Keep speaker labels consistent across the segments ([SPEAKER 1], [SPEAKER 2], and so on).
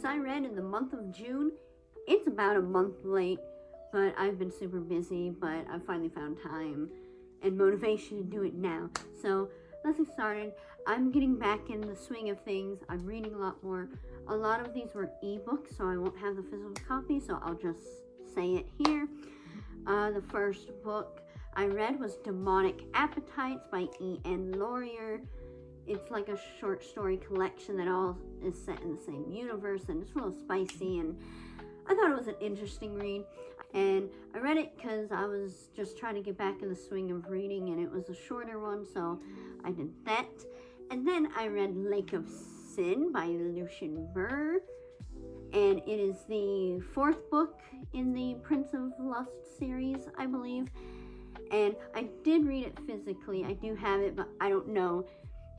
[SPEAKER 1] books I read in the month of June. It's about a month late, but I've been super busy, but I finally found time and motivation to do it now. So let's get started. I'm getting back in the swing of things. I'm reading a lot more. A lot of these were ebooks, so I won't have the physical copy, so I'll just say it here. The first book I read was Demonic Appetites by E.N. Laurier. It's like a short story collection that all is set in the same universe, and it's a little spicy, and I thought it was an interesting read. And I read it because I was just trying to get back in the swing of reading, and it was a shorter one, so I did that. And then I read Lake of Sin by Lucian Burr, and it is the fourth book in the Prince of Lust series, I believe. And I did read it physically. I do have it, but I don't know,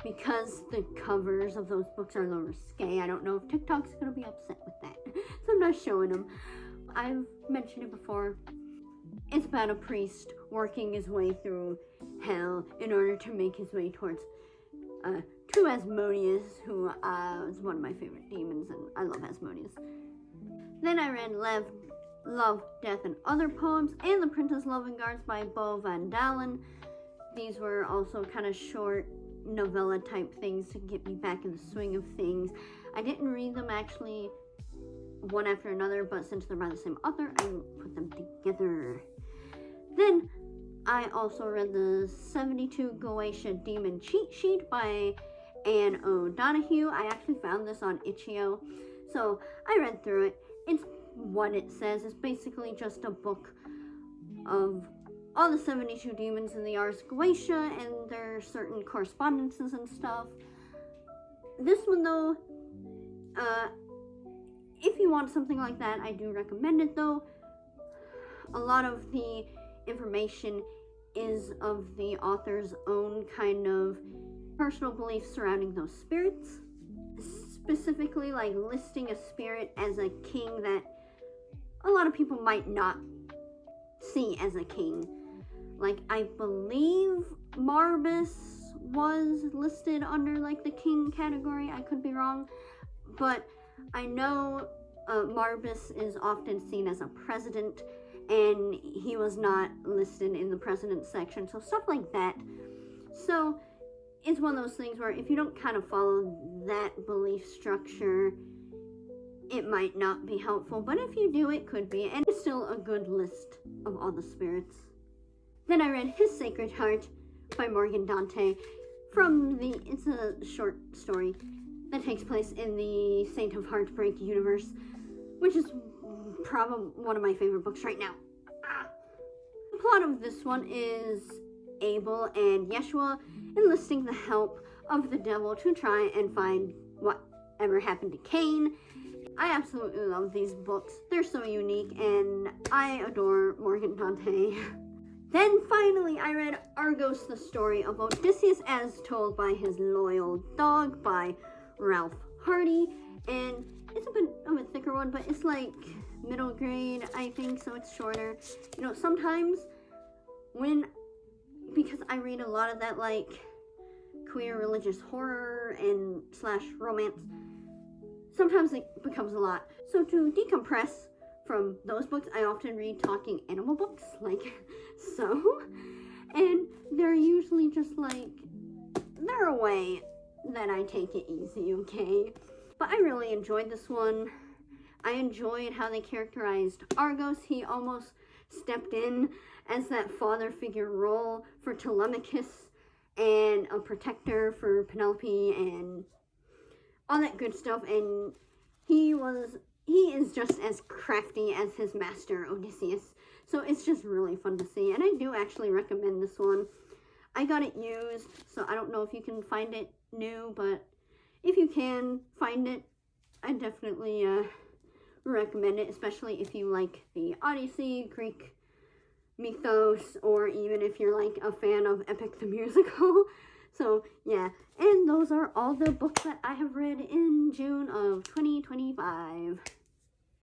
[SPEAKER 1] because the covers of those books are a little risque. I don't know if TikTok's going to be upset with that, so I'm not showing them. I've mentioned it before. It's about a priest working his way through hell in order to make his way towards to Asmodeus, who is one of my favorite demons, and I love Asmodeus. Then I read Love, Death, and Other Poems, and The Princess Loving Guards by Bo Van Dalen. These were also kind of short novella type things to get me back in the swing of things. I didn't read them actually one after another, but since they're by the same author, I put them together. Then I also read the 72 Goetia Demon Cheat Sheet by Anne O'Donoghue. I actually found this on Itch.io, so I read through it. It's what it says. It's basically just a book of all the 72 demons in the Ars Goetia and their certain correspondences and stuff. This one, though, if you want something like that, I do recommend it, though. A lot of the information is of the author's own kind of personal beliefs surrounding those spirits. Specifically, like listing a spirit as a king that a lot of people might not see as a king. Like, I believe Marbus was listed under, like, the king category. I could be wrong. But I know Marbus is often seen as a president, and he was not listed in the president section. So stuff like that. So it's one of those things where if you don't kind of follow that belief structure, it might not be helpful. But if you do, it could be. And it's still a good list of all the spirits. Then I read His Sacred Heart by Morgan Dante. It's a short story that takes place in the Saint of Heartbreak universe, which is probably one of my favorite books right now. The plot of this one is Abel and Yeshua enlisting the help of the devil to try and find whatever happened to Cain. I absolutely love these books. They're so unique, and I adore Morgan Dante. Then finally, I read Argos, the Story of Odysseus as Told by His Loyal Dog by Ralph Hardy. And it's a bit of a thicker one, but it's like middle grade, I think, so it's shorter. You know, sometimes because I read a lot of that, like, queer religious horror and / romance, sometimes it becomes a lot. So to decompress from those books, I often read talking animal books, like so. And they're usually just like, they're a way that I take it easy, okay? But I really enjoyed this one. I enjoyed how they characterized Argos. He almost stepped in as that father figure role for Telemachus and a protector for Penelope and all that good stuff. And he is just as crafty as his master Odysseus. So it's just really fun to see. And I do actually recommend this one. I got it used, so I don't know if you can find it new, but if you can find it, I definitely recommend it, especially if you like the Odyssey, Greek mythos, or even if you're like a fan of Epic the Musical. So yeah, and those are all the books that I have read in June of 2025.